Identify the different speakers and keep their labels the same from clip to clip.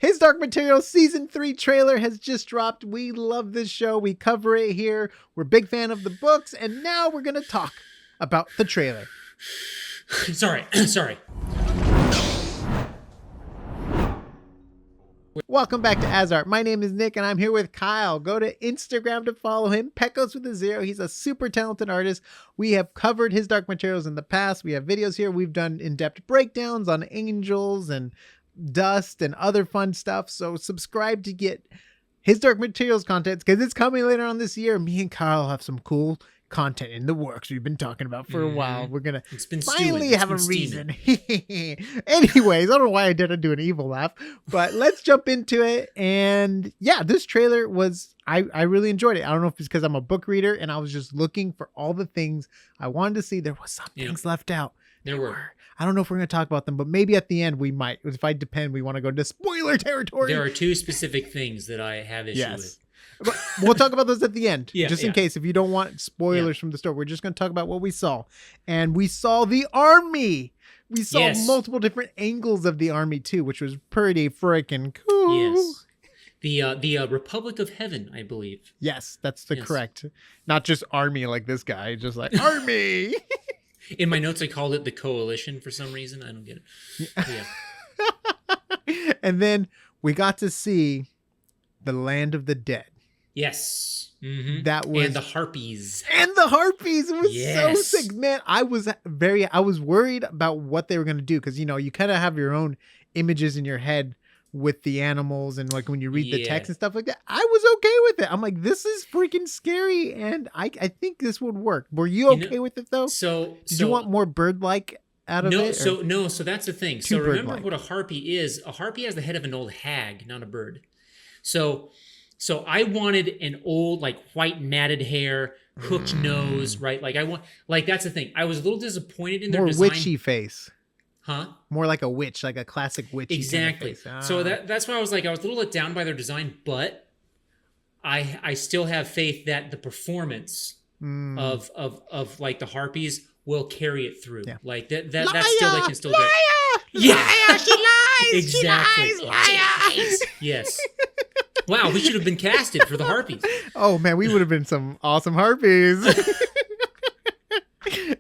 Speaker 1: His Dark Materials Season 3 trailer has just dropped. We love this show. We cover it here. We're a big fan of the books. And now we're going to talk about the trailer.
Speaker 2: Sorry.
Speaker 1: Welcome back to Azart. My name is Nick and I'm here with Kyle. Go to Instagram to follow him. Pecos with a 0. He's a super talented artist. We have covered His Dark Materials in the past. We have videos here. We've done in-depth breakdowns on angels and dust and other fun stuff. So subscribe to get His Dark Materials content because it's coming later on this year. Me and Kyle have some cool content in the works we've been talking about for a while. We're gonna finally have a reason. Anyways, I don't know why I didn't do an evil laugh, but let's jump into it. And yeah, this trailer was I really enjoyed it. I don't know if it's because I'm a book reader and I was just looking for all the things I wanted to see. There was some things left out.
Speaker 2: There were.
Speaker 1: I don't know if we're going to talk about them, but maybe at the end we might. If I depend, we want to go into spoiler territory.
Speaker 2: There are two specific things that I have issue with.
Speaker 1: But we'll talk about those at the end, just in case if you don't want spoilers from the story. We're just going to talk about what we saw. And we saw the army. We saw multiple different angles of the army too, which was pretty freaking cool.
Speaker 2: Yes. The Republic of Heaven, I believe.
Speaker 1: Yes, that's the correct. Not just army like this guy, just like army.
Speaker 2: In my notes, I called it the Coalition for some reason. I don't get it. Yeah.
Speaker 1: And then we got to see the Land of the Dead.
Speaker 2: Yes. Mm-hmm.
Speaker 1: That was,
Speaker 2: and the harpies.
Speaker 1: It was so sick, man. I was worried about what they were going to do because, you know, you kind of have your own images in your head with the animals and like when you read the text and stuff like that. I was okay with it. I'm like, this is freaking scary, and I think this would work. Were you okay with it though? Did you want more bird-like out of it?
Speaker 2: So that's the thing. So remember what a harpy is. A harpy has the head of an old hag, not a bird. So I wanted an old, like, white matted hair, hooked nose, right? Like that's the thing. I was a little disappointed in their design.
Speaker 1: More witchy face.
Speaker 2: Huh?
Speaker 1: More like a witch, like a classic witchy
Speaker 2: exactly.
Speaker 1: Kind of face.
Speaker 2: So that's why I was like, I was a little let down by their design, but I still have faith that the performance of like the harpies will carry it through. Yeah. Like that's still, they can still do it.
Speaker 1: Yeah, she lies.
Speaker 2: Exactly.
Speaker 1: She lies.
Speaker 2: Yes. Wow, we should have been casted for the harpies.
Speaker 1: Oh man, we would have been some awesome harpies.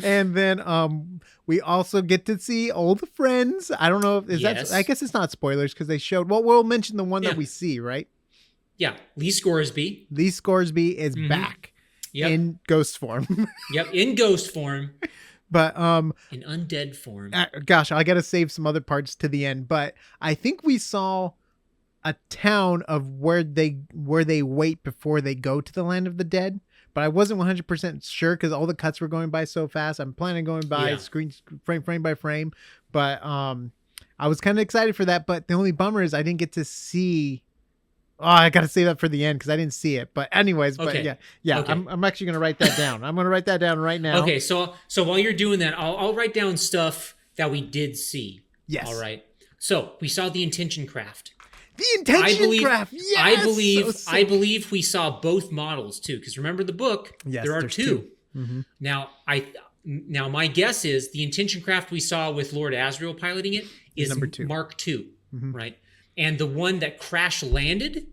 Speaker 1: And then we also get to see old friends. I don't know if that. I guess it's not spoilers because they showed. Well, we'll mention the one that we see, right?
Speaker 2: Yeah, Lee Scoresby.
Speaker 1: Lee Scoresby is back in ghost form.
Speaker 2: In ghost form.
Speaker 1: But
Speaker 2: in undead form.
Speaker 1: Gosh, I got to save some other parts to the end. But I think we saw a town of where they wait before they go to the Land of the Dead. But I wasn't 100% sure because all the cuts were going by so fast. I'm planning going by screen frame by frame. But I was kind of excited for that. But the only bummer is I didn't get to see. Oh, I got to save that for the end because I didn't see it. But anyways,
Speaker 2: Okay.
Speaker 1: I'm actually going to write that down. I'm going to write that down right now.
Speaker 2: Okay, so while you're doing that, I'll write down stuff that we did see.
Speaker 1: Yes.
Speaker 2: All right. So we saw the Intention Craft.
Speaker 1: The Intention Craft. Yes.
Speaker 2: I believe we saw both models too. Because remember the book, there are two.
Speaker 1: Mm-hmm.
Speaker 2: Now my guess is the Intention Craft we saw with Lord Asriel piloting it is
Speaker 1: number 2.
Speaker 2: Mark II, right? And the one that crash landed,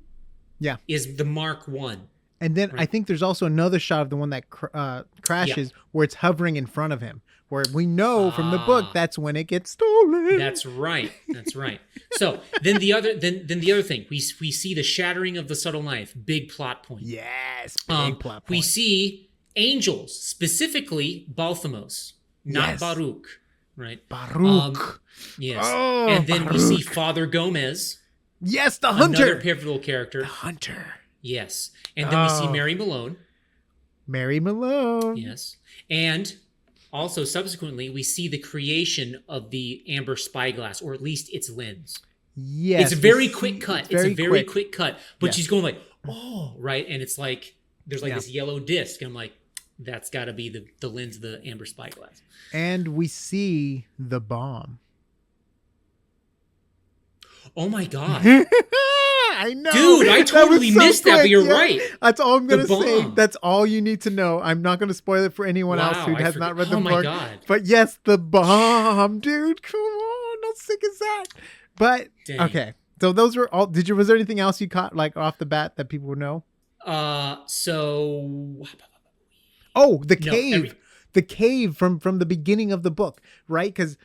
Speaker 2: is the Mark I.
Speaker 1: And then I think there's also another shot of the one that crashes where it's hovering in front of him, where we know from the book that's when it gets stolen.
Speaker 2: That's right. So then the other thing we see the shattering of the subtle knife, big plot point.
Speaker 1: Yes, big plot point.
Speaker 2: We see angels, specifically Balthamos, not Baruch, right?
Speaker 1: Baruch.
Speaker 2: Yes. And then we see Father Gomez.
Speaker 1: Yes, the hunter.
Speaker 2: Another pivotal character.
Speaker 1: The hunter.
Speaker 2: Yes. And then we see Mary Malone.
Speaker 1: Mary Malone.
Speaker 2: Yes. And also, subsequently, we see the creation of the amber spyglass, or at least its lens.
Speaker 1: Yes.
Speaker 2: It's a very quick cut. It's a very quick cut. But she's going like, oh, right? And it's like, there's like this yellow disc. And I'm like, that's got to be the lens of the amber spyglass.
Speaker 1: And we see the bomb.
Speaker 2: Oh my God.
Speaker 1: I know.
Speaker 2: Dude, I totally missed that, but you're right.
Speaker 1: That's all I'm going to say. That's all you need to know. I'm not going to spoil it for anyone else who has not read the book. Oh my God. But yes, the bomb, dude. Come on. How sick is that? But, okay. So those were all. Was there anything else you caught like off the bat that people would know?
Speaker 2: So.
Speaker 1: Oh, the
Speaker 2: No,
Speaker 1: cave. The cave from the beginning of the book, right? Because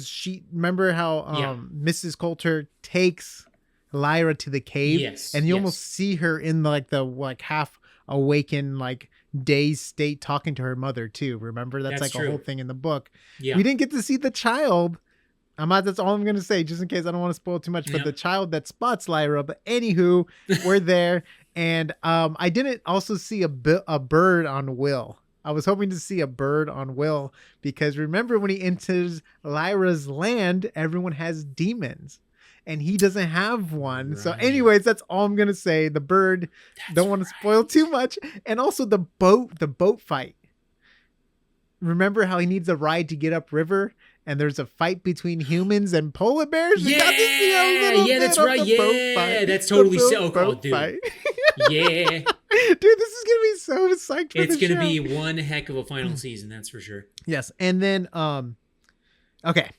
Speaker 1: she remember how Mrs. Coulter takes Lyra to the cave,
Speaker 2: yes,
Speaker 1: and you almost see her in the half awakened dazed state talking to her mother too. Remember that's like true. A whole thing in the book. Yeah, we didn't get to see the child. That's all I'm gonna say, just in case I don't want to spoil too much. But the child that spots Lyra. But anywho, we're there, and I didn't also see a bird on Will. I was hoping to see a bird on Will, because remember when he enters Lyra's land, everyone has demons and he doesn't have one. Right. So anyways, that's all I'm going to say. The bird, don't want to spoil too much. And also the boat fight. Remember how he needs a ride to get upriver? And there's a fight between humans and polar bears?
Speaker 2: Yeah, that's right. Yeah, that's totally so cool, dude. Yeah.
Speaker 1: Dude, this is going to be so psyched for
Speaker 2: It's going to be one heck of a final season, that's for sure.
Speaker 1: Yes. And then, okay.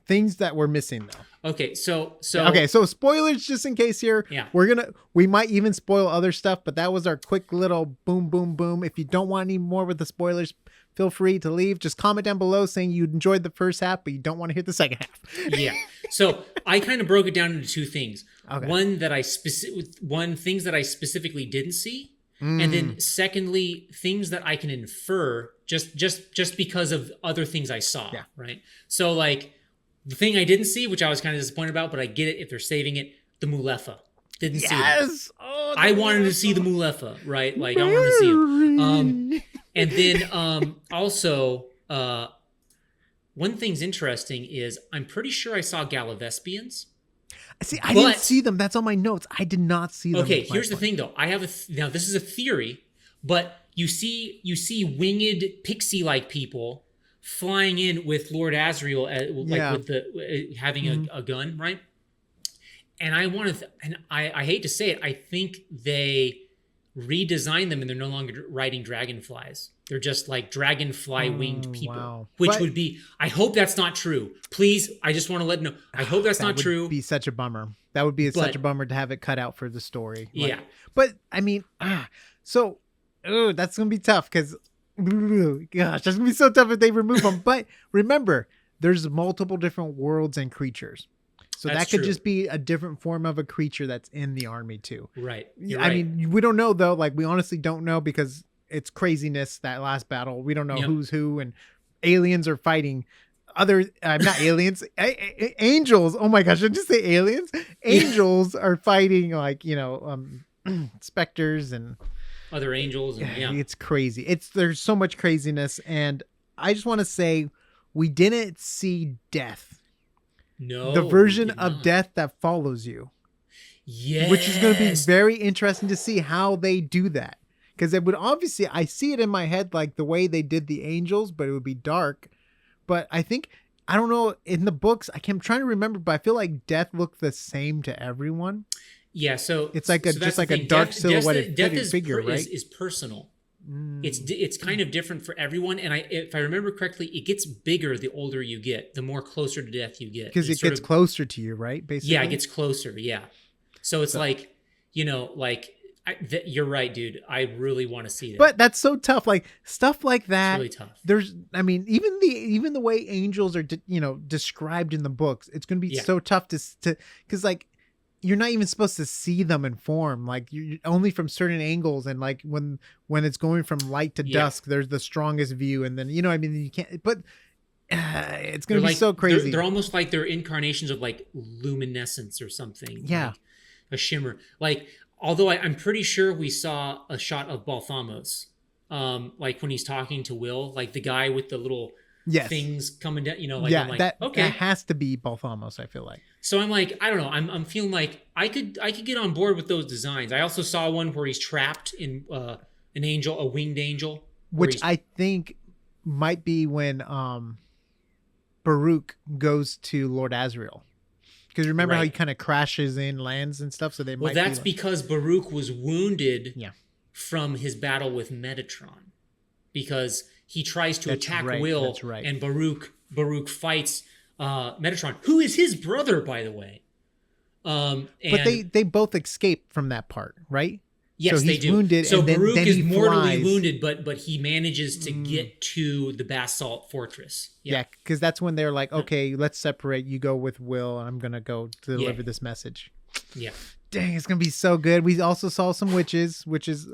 Speaker 1: Things that we're missing, though.
Speaker 2: Okay, so
Speaker 1: spoilers just in case here.
Speaker 2: Yeah.
Speaker 1: We might even spoil other stuff, but that was our quick little boom, boom, boom. If you don't want any more with the spoilers, feel free to leave. Just comment down below saying you enjoyed the first half, but you don't want to hear the second half.
Speaker 2: Yeah. So I kind of broke it down into two things.
Speaker 1: Okay.
Speaker 2: Things that I specifically didn't see, and then secondly, things that I can infer just because of other things I saw.
Speaker 1: Yeah.
Speaker 2: Right. So like the thing I didn't see, which I was kind of disappointed about, but I get it if they're saving it. The Mulefa. Didn't see it.
Speaker 1: Oh,
Speaker 2: I wanted to see the Mulefa, right? Like I wanted to see it. And then also, one thing's interesting is I'm pretty sure I saw Galavespians.
Speaker 1: See, I didn't see them. That's on my notes. I did not see them.
Speaker 2: Okay, here's the thing, though. I have now. This is a theory, but you see winged pixie-like people flying in with Lord Asriel, with the having a gun, right? And I hate to say it, I think they redesigned them and they're no longer riding dragonflies. They're just like dragonfly winged people, would be, I hope that's not true. Please, I just want to let you know. I hope that's not true.
Speaker 1: That would be such a bummer. That would be such a bummer to have it cut out for the story.
Speaker 2: Yeah.
Speaker 1: But I mean, that's going to be tough because, gosh, that's going to be so tough if they remove them. But remember, there's multiple different worlds and creatures. So that could just be a different form of a creature that's in the army too.
Speaker 2: Right.
Speaker 1: I mean, we don't know though. Like we honestly don't know because it's craziness, that last battle. We don't know who's who, and aliens are fighting not aliens, angels. Oh my gosh, I just say aliens. Angels are fighting specters and
Speaker 2: other angels. And,
Speaker 1: it's crazy. There's so much craziness. And I just want to say we didn't see death.
Speaker 2: No,
Speaker 1: the version of death that follows you.
Speaker 2: Yes.
Speaker 1: Which is going to be very interesting to see how they do that. Because it would obviously, I see it in my head like the way they did the angels, but it would be dark. But I think, I don't know, in the books, I'm trying to remember, but I feel like death looked the same to everyone.
Speaker 2: Yeah, so
Speaker 1: it's like just like a dark silhouetted figure, right?
Speaker 2: Is personal. It's kind of different for everyone, and if I remember correctly, it gets bigger the older you get, the more closer to death you get.
Speaker 1: Because it gets closer to you, right? Basically,
Speaker 2: yeah, it gets closer. Yeah, so it's like you're right, dude. I really want to see that.
Speaker 1: But that's so tough. Like stuff like that.
Speaker 2: It's really tough.
Speaker 1: There's, I mean, even the way angels are, described in the books, it's going to be so tough to because like. You're not even supposed to see them in form, like you're only from certain angles, and like when it's going from light to dusk, there's the strongest view, and then you can't. But it's gonna be so crazy.
Speaker 2: They're almost like they're incarnations of like luminescence or something.
Speaker 1: Yeah,
Speaker 2: like a shimmer. Like although I'm pretty sure we saw a shot of Balthamos, like when he's talking to Will, like the guy with the little.
Speaker 1: Yes.
Speaker 2: Things coming down,
Speaker 1: that has to be Balthamos, I feel like.
Speaker 2: So I'm like, I don't know. I'm feeling like I could get on board with those designs. I also saw one where he's trapped in a winged angel.
Speaker 1: Which I think might be when Baruch goes to Lord Asriel. Because remember how he kind of crashes in, lands and stuff? So they might
Speaker 2: that's because Baruch was wounded from his battle with Metatron. Because he tries to attack Will, and Baruch fights Metatron, who is his brother, by the way.
Speaker 1: But they both escape from that part, right?
Speaker 2: Yes,
Speaker 1: so
Speaker 2: they do.
Speaker 1: Wounded,
Speaker 2: so
Speaker 1: and
Speaker 2: Baruch
Speaker 1: then
Speaker 2: is
Speaker 1: he
Speaker 2: mortally
Speaker 1: flies.
Speaker 2: wounded, but he manages to get to the basalt fortress.
Speaker 1: Yeah, because that's when they're like, okay, let's separate. You go with Will, and I'm gonna go deliver this message.
Speaker 2: Yeah.
Speaker 1: Dang, it's gonna be so good. We also saw some witches, which is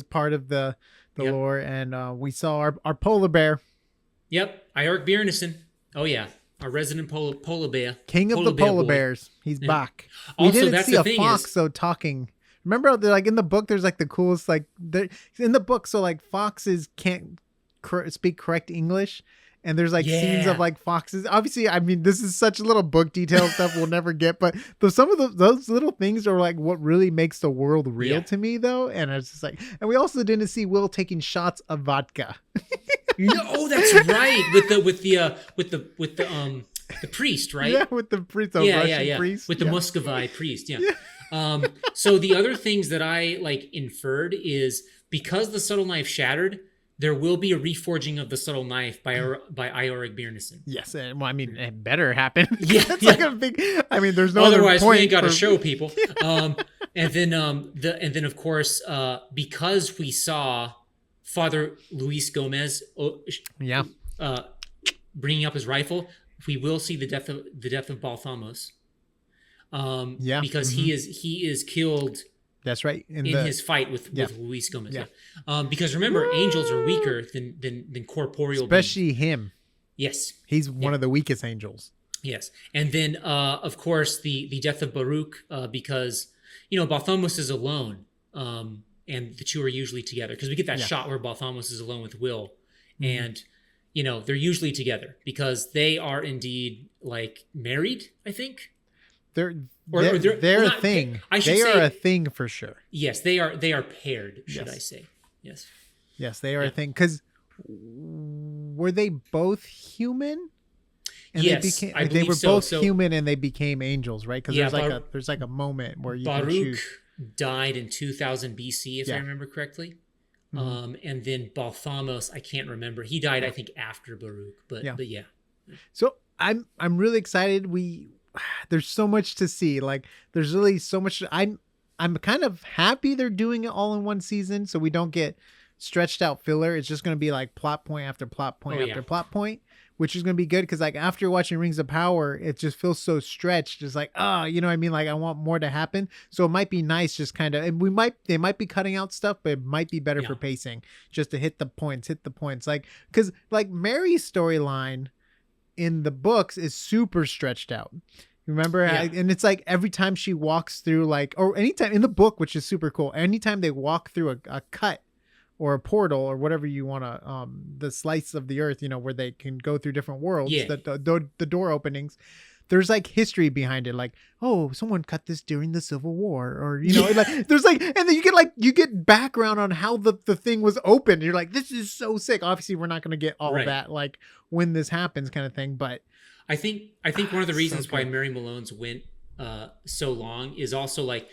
Speaker 1: part of the lore, and we saw our polar bear.
Speaker 2: Yep, Iorek Byrnison. Oh yeah, our resident polar bear,
Speaker 1: king of the polar bears. He's back. We
Speaker 2: also,
Speaker 1: didn't see a fox though talking. Remember, like in the book, there's like the coolest like in the book. So like foxes can't speak correct English, and there's like scenes of like foxes. Obviously, I mean, this is such little book detail stuff we'll never get, but some of those little things are like what really makes the world real to me, though. And it's just like, and we also didn't see Will taking shots of vodka.
Speaker 2: No, that's right. With the priest, right?
Speaker 1: Yeah, with the priest. Russian priest.
Speaker 2: With the Muscovite priest. Yeah. So the other things that I like inferred is because the subtle knife shattered, there will be a reforging of the subtle knife by Iorek Byrnison.
Speaker 1: Yes, well, I mean, it better happen.
Speaker 2: It's
Speaker 1: like a big. I mean, there's no
Speaker 2: otherwise
Speaker 1: other point
Speaker 2: we ain't got to show people. And then of course, because we saw Father Luis Gomez, bringing up his rifle, we will see the death of Balthamos. Because he is killed.
Speaker 1: That's right.
Speaker 2: In his fight with Luis Gomez. Yeah. Because remember, angels are weaker than corporeal.
Speaker 1: Especially him.
Speaker 2: Yes.
Speaker 1: He's one of the weakest angels.
Speaker 2: Yes. And then, of course, the death of Baruch, because, Balthamos is alone. And the two are usually together. Because we get that shot where Balthamos is alone with Will. Mm-hmm. And, they're usually together because they are indeed, like, married, I think.
Speaker 1: They're a thing. They are a thing for sure.
Speaker 2: Yes, they are paired, should I say. Yes.
Speaker 1: Yes, they are a thing. Because were they both human? And
Speaker 2: yes,
Speaker 1: they were both human and they became angels, right? Because there's like a moment where you can choose.
Speaker 2: Died in 2000 BC, if I remember correctly.
Speaker 1: Mm-hmm.
Speaker 2: And then Balthamos, I can't remember. He died, I think, after Baruch. But yeah.
Speaker 1: So I'm really excited. There's so much to see. Like there's really so much. I'm kind of happy they're doing it all in one season, so we don't get stretched out filler. It's just going to be like plot point after plot point after plot point, which is going to be good because like after watching Rings of Power, it just feels so stretched. It's like, you know what I mean? Like I want more to happen. So it might be nice just kind of, and they might be cutting out stuff, but it might be better for pacing just to hit the points. Like, because like Mary's storyline in the books is super stretched out. Remember? And it's like every time she walks through like, or anytime in the book, which is super cool. Anytime they walk through a cut or a portal or whatever you want to, the slice of the earth, where they can go through different worlds, the door openings, there's like history behind it. Like, oh, someone cut this during the Civil War or, like there's like, and then you get background on how the thing was opened. You're like, this is so sick. Obviously we're not going to get all that, like when this happens kind of thing. But
Speaker 2: I think one of the reasons why Mary Malone's went so long is also like,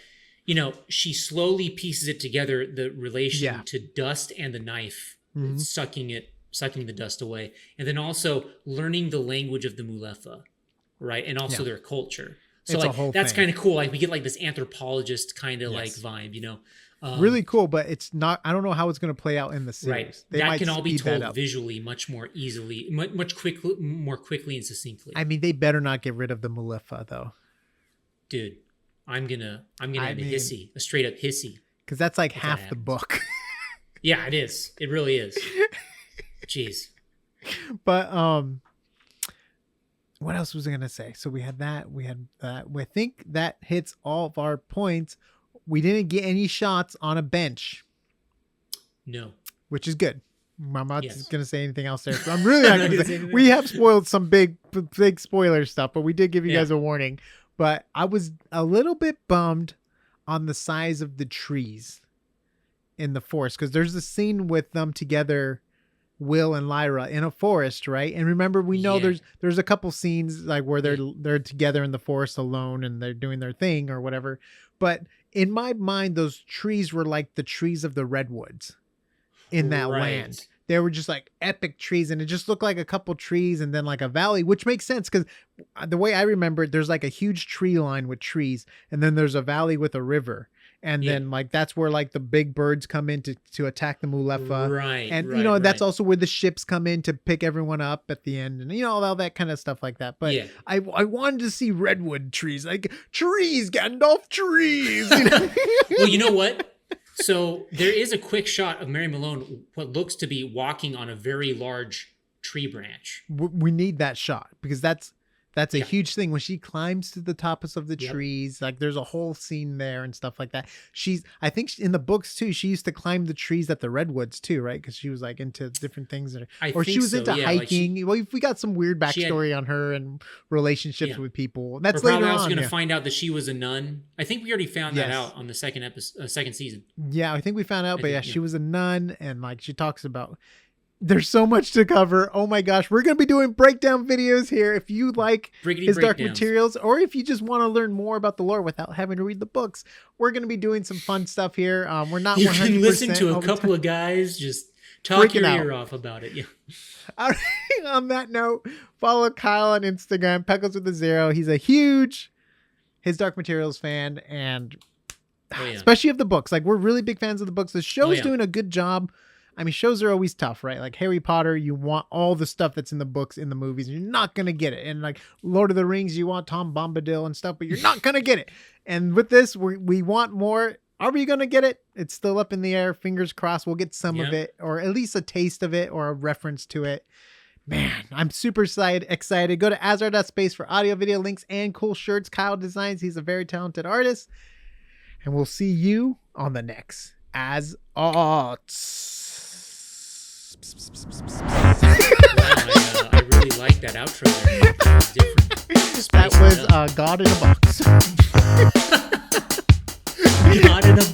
Speaker 2: she slowly pieces it together, the relation to dust and the knife, sucking the dust away. And then also learning the language of the Mulefa, right? And also their culture. So it's like, that's kind of cool. Like we get like this anthropologist kind of like vibe,
Speaker 1: really cool, but it's not, I don't know how it's going to play out in the series.
Speaker 2: Right. That can all be told visually much more easily, more quickly and succinctly.
Speaker 1: I mean, they better not get rid of the Mulefa though.
Speaker 2: Dude, I'm gonna have a straight up hissy.
Speaker 1: Because that's like half the book.
Speaker 2: Yeah, it is. It really is. Jeez.
Speaker 1: But what else was I gonna say? So we had that. I think that hits all of our points. We didn't get any shots on a bench.
Speaker 2: No.
Speaker 1: Which is good. I'm not going to say anything else there. So I'm really not going to say. We have spoiled some big spoiler stuff, but we did give you guys a warning. But I was a little bit bummed on the size of the trees in the forest because there's a scene with them together, Will and Lyra, in a forest, right? And remember, we know there's a couple scenes like where they're together in the forest alone and they're doing their thing or whatever. But in my mind, those trees were like the trees of the redwoods in that land. they were just like epic trees, and it just looked like a couple trees and then like a valley, which makes sense because the way I remember it, there's like a huge tree line with trees, and then there's a valley with a river. And then like that's where like the big birds come in to attack the Mulefa.
Speaker 2: Right.
Speaker 1: And that's also where the ships come in to pick everyone up at the end, and all that kind of stuff like that. But I wanted to see redwood trees, like trees, Gandalf, trees.
Speaker 2: Well, you know what? So there is a quick shot of Mary Malone, what looks to be walking on a very large tree branch.
Speaker 1: We need that shot because that's a huge thing when she climbs to the tops of the trees. Like there's a whole scene there and stuff like that. I think in the books too, she used to climb the trees at the redwoods too, right? Because she was like into different things, or she was into hiking. Well, we got some weird backstory on her and relationships with people. That's later on. We're
Speaker 2: also going to find out that she was a nun. I think we already found that out on the second season.
Speaker 1: Yeah, I think we found out, but she was a nun, and like she talks about. There's so much to cover. Oh my gosh. We're going to be doing breakdown videos here. If you like His Dark Materials, or if you just want to learn more about the lore without having to read the books, we're going to be doing some fun stuff here. We're not 100%
Speaker 2: You can listen to a couple of guys just talk your ear off about it. Yeah.
Speaker 1: All right, on that note, follow Kyle on Instagram, Peckles with a 0. He's a huge His Dark Materials fan, and especially of the books. Like, we're really big fans of the books. The show is doing a good job. I mean, shows are always tough, right? Like Harry Potter, you want all the stuff that's in the books in the movies. You're not going to get it. And like Lord of the Rings, you want Tom Bombadil and stuff, but you're not going to get it. And with this, we want more. Are we going to get it? It's still up in the air. Fingers crossed we'll get some of it, or at least a taste of it or a reference to it. Man, I'm super excited. Go to Azar.space for audio, video links, and cool shirts Kyle designs. He's a very talented artist. And we'll see you on the next As Arts.
Speaker 2: I really like that outro.
Speaker 1: That was God in a Box.
Speaker 2: God in a